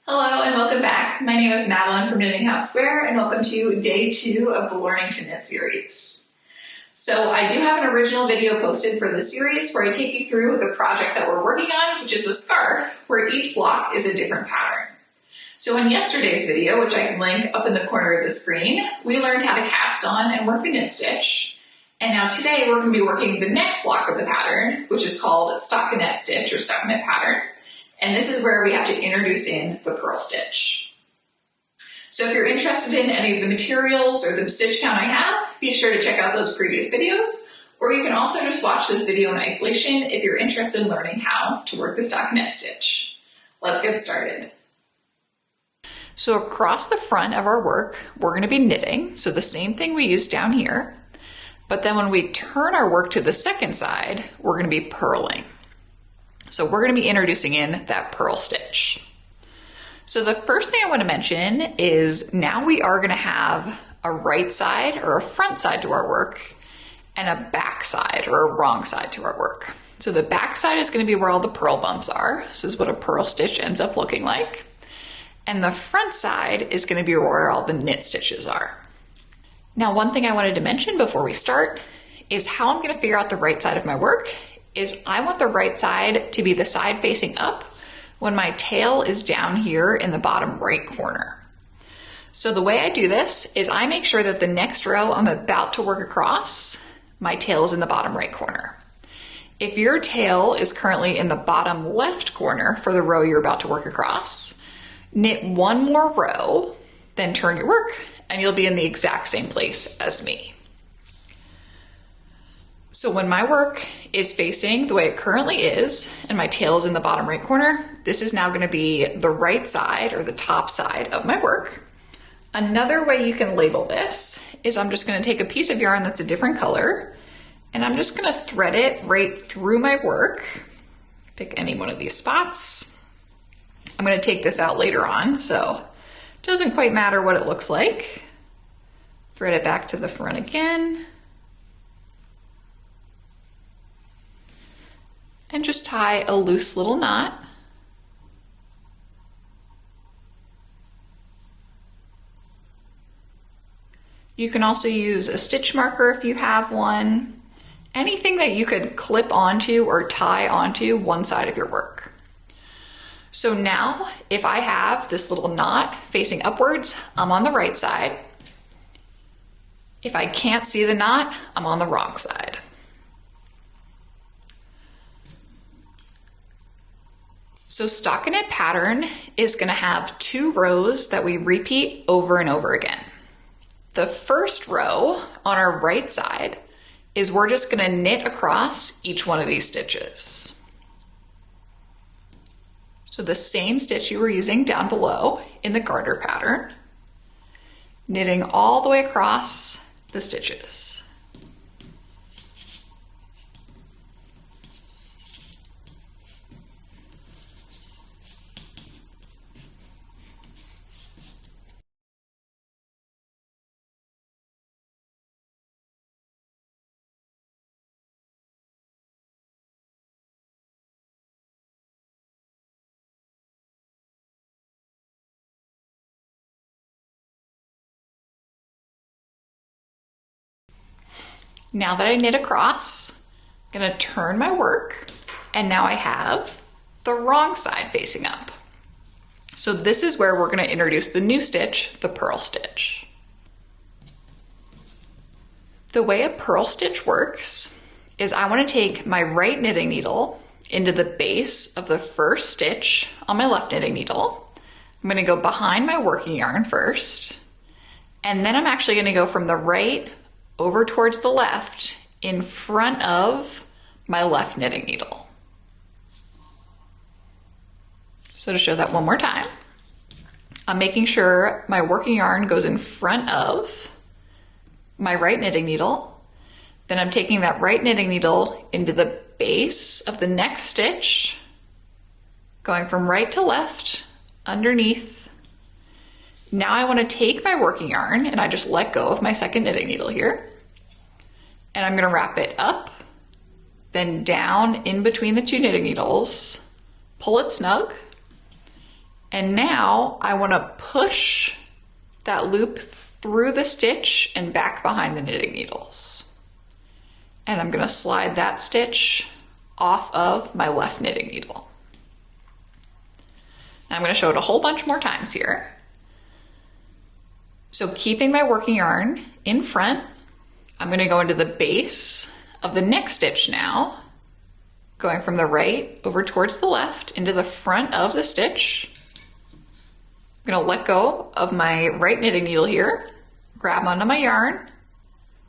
Hello and welcome back. My name is Madeline from KnittingHouseSquare and welcome to day 2 of the Learning to Knit series. So I do have an original video posted for this series where I take you through the project that we're working on, which is a scarf where each block is a different pattern. So in yesterday's video, which I can link up in the corner of the screen, we learned how to cast on and work the knit stitch. And now today we're going to be working the next block of the pattern, which is called Stockinette Stitch or Stockinette pattern. And this is where we have to introduce in the purl stitch. So if you're interested in any of the materials or the stitch count I have, be sure to check out those previous videos, or you can also just watch this video in isolation if you're interested in learning how to work the stockinette stitch. Let's get started. So across the front of our work, we're going to be knitting, so the same thing we used down here, but then when we turn our work to the second side, we're going to be purling. So we're going to be introducing in that purl stitch. So the first thing I want to mention is now we are going to have a right side or a front side to our work and a back side or a wrong side to our work. So the back side is going to be where all the purl bumps are. This is what a purl stitch ends up looking like. And the front side is going to be where all the knit stitches are. Now, one thing I wanted to mention before we start is how I'm going to figure out the right side of my work is I want the right side to be the side facing up when my tail is down here in the bottom right corner. So the way I do this is I make sure that the next row I'm about to work across, my tail is in the bottom right corner. If your tail is currently in the bottom left corner for the row you're about to work across, knit one more row, then turn your work, and you'll be in the exact same place as me. So when my work is facing the way it currently is, and my tail is in the bottom right corner, this is now going to be the right side or the top side of my work. Another way you can label this is I'm just going to take a piece of yarn that's a different color, and I'm just going to thread it right through my work. Pick any one of these spots. I'm going to take this out later on, so it doesn't quite matter what it looks like. Thread it back to the front again. And just tie a loose little knot. You can also use a stitch marker if you have one. Anything that you could clip onto or tie onto one side of your work. So now, if I have this little knot facing upwards, I'm on the right side. If I can't see the knot, I'm on the wrong side. So stockinette pattern is going to have 2 rows that we repeat over and over again. The first row on our right side is we're just going to knit across each one of these stitches. So the same stitch you were using down below in the garter pattern, knitting all the way across the stitches. Now that I knit across, I'm going to turn my work, and now I have the wrong side facing up. So this is where we're going to introduce the new stitch, the purl stitch. The way a purl stitch works is I want to take my right knitting needle into the base of the first stitch on my left knitting needle. I'm going to go behind my working yarn first, and then I'm actually going to go from the right over towards the left in front of my left knitting needle. So to show that one more time, I'm making sure my working yarn goes in front of my right knitting needle. Then I'm taking that right knitting needle into the base of the next stitch, going from right to left, underneath. Now I want to take my working yarn and I just let go of my second knitting needle here. And I'm going to wrap it up, then down in between the 2 knitting needles, pull it snug, And now I want to push that loop through the stitch and back behind the knitting needles. And I'm going to slide that stitch off of my left knitting needle. Now I'm going to show it a whole bunch more times here. So keeping my working yarn in front, I'm going to go into the base of the next stitch now, going from the right over towards the left into the front of the stitch. I'm going to let go of my right knitting needle here, grab onto my yarn,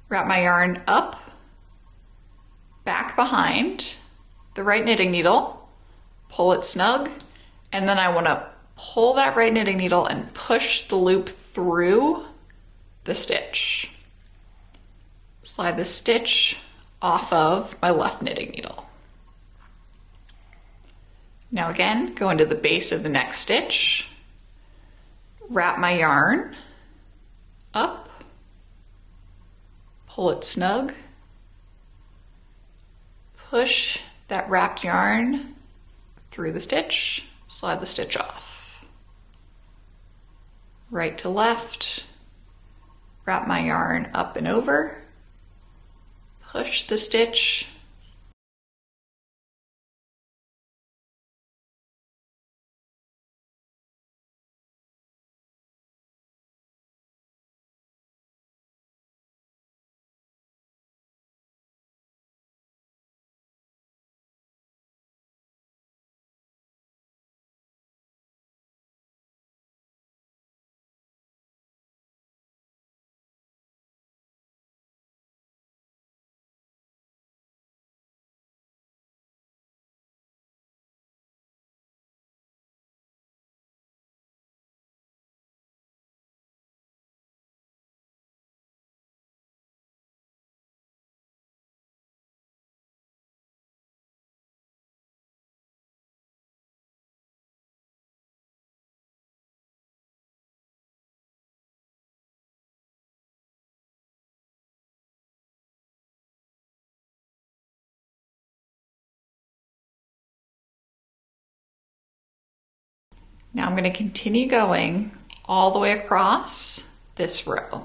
wrap my yarn up, back behind the right knitting needle, pull it snug, and then I want to pull that right knitting needle and push the loop through the stitch. Slide the stitch off of my left knitting needle. Now again, go into the base of the next stitch, wrap my yarn up, pull it snug, push that wrapped yarn through the stitch, slide the stitch off. Right to left, wrap my yarn up and over, push the stitch, Now I'm going to continue going all the way across this row.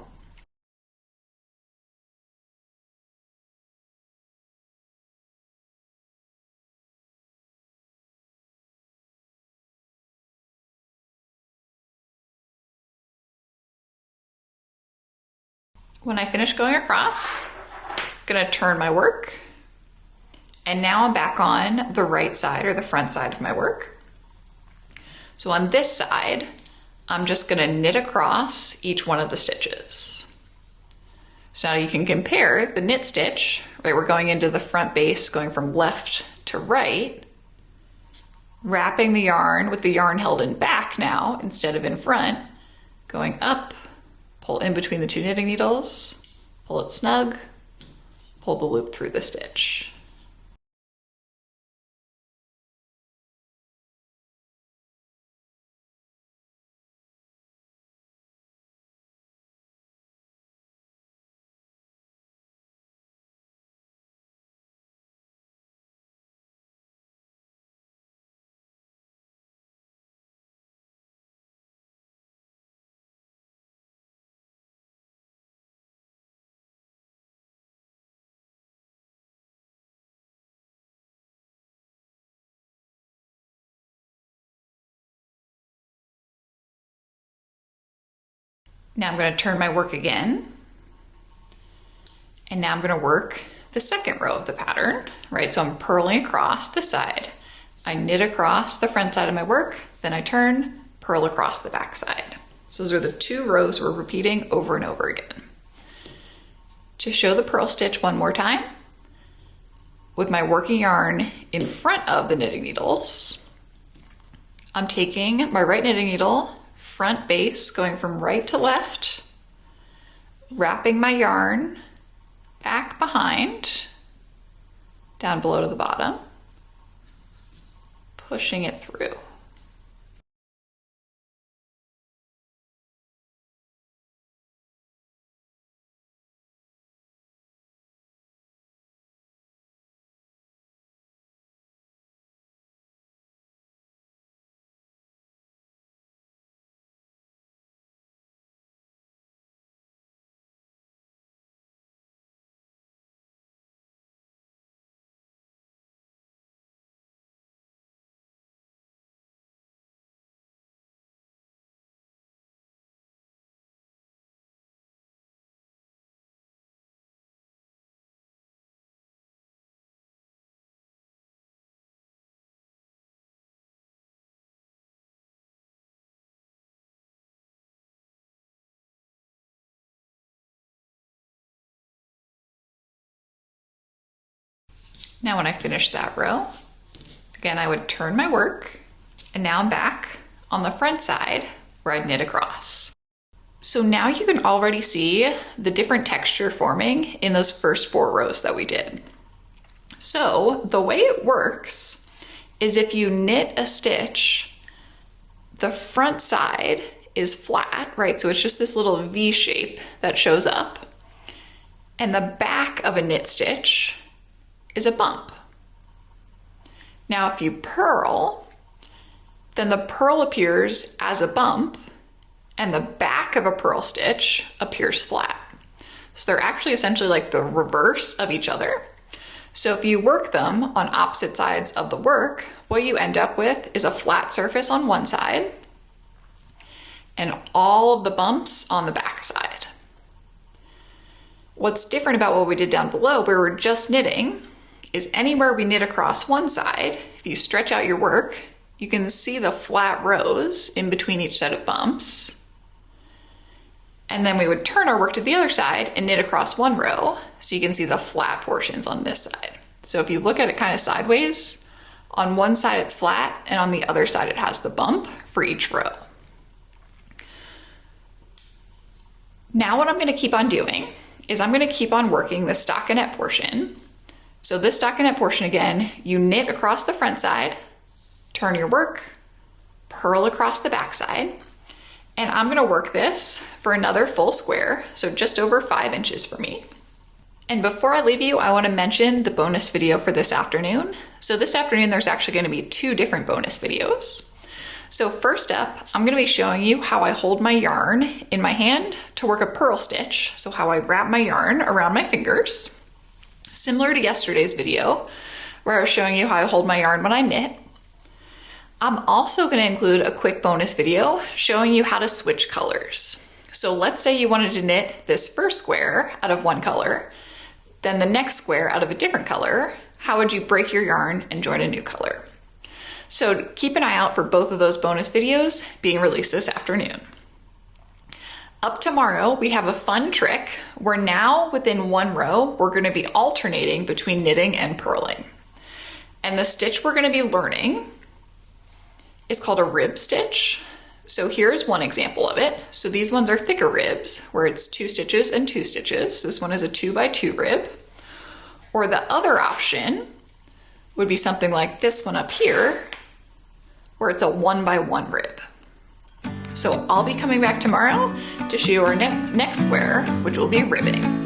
When I finish going across, I'm going to turn my work, and now I'm back on the right side or the front side of my work. So on this side, I'm just going to knit across each one of the stitches. So now you can compare the knit stitch, right? We're going into the front base, going from left to right, wrapping the yarn with the yarn held in back now instead of in front, going up, pull in between the two knitting needles, pull it snug, pull the loop through the stitch. Now I'm going to turn my work again, and now I'm going to work the second row of the pattern, right? So I'm purling across the side. I knit across the front side of my work, then I turn, purl across the back side. So those are the two rows we're repeating over and over again. To show the purl stitch one more time, with my working yarn in front of the knitting needles, I'm taking my right knitting needle, front base, going from right to left, wrapping my yarn back behind, down below to the bottom, pushing it through. Now when I finish that row, again, I would turn my work, and now I'm back on the front side where I'd knit across. So now you can already see the different texture forming in those first 4 rows that we did. So the way it works is if you knit a stitch, the front side is flat, right? So it's just this little V shape that shows up. And the back of a knit stitch is a bump. Now if you purl, then the purl appears as a bump and the back of a purl stitch appears flat. So they're actually essentially like the reverse of each other. So if you work them on opposite sides of the work, what you end up with is a flat surface on one side and all of the bumps on the back side. What's different about what we did down below, where we're just knitting, is anywhere we knit across one side, if you stretch out your work, you can see the flat rows in between each set of bumps. And then we would turn our work to the other side and knit across one row, so you can see the flat portions on this side. So if you look at it kind of sideways, on one side it's flat, and on the other side it has the bump for each row. Now what I'm going to keep on doing is I'm going to keep on working the stockinette portion. So this stockinette portion, again, you knit across the front side, turn your work, purl across the back side, and I'm going to work this for another full square, so just over 5 inches for me. And before I leave you, I want to mention the bonus video for this afternoon. So this afternoon, there's actually going to be 2 different bonus videos. So first up, I'm going to be showing you how I hold my yarn in my hand to work a purl stitch. So how I wrap my yarn around my fingers, similar to yesterday's video, where I was showing you how I hold my yarn when I knit. I'm also going to include a quick bonus video showing you how to switch colors. So let's say you wanted to knit this first square out of one color, then the next square out of a different color. How would you break your yarn and join a new color? So keep an eye out for both of those bonus videos being released this afternoon. Up tomorrow, we have a fun trick where now within one row, we're going to be alternating between knitting and purling. And the stitch we're going to be learning is called a rib stitch. So here's one example of it. So these ones are thicker ribs where it's 2 stitches and 2 stitches. This one is a 2x2 rib. Or the other option would be something like this one up here, where it's a 1x1 rib. So I'll be coming back tomorrow to show you our next square, which will be ribbing.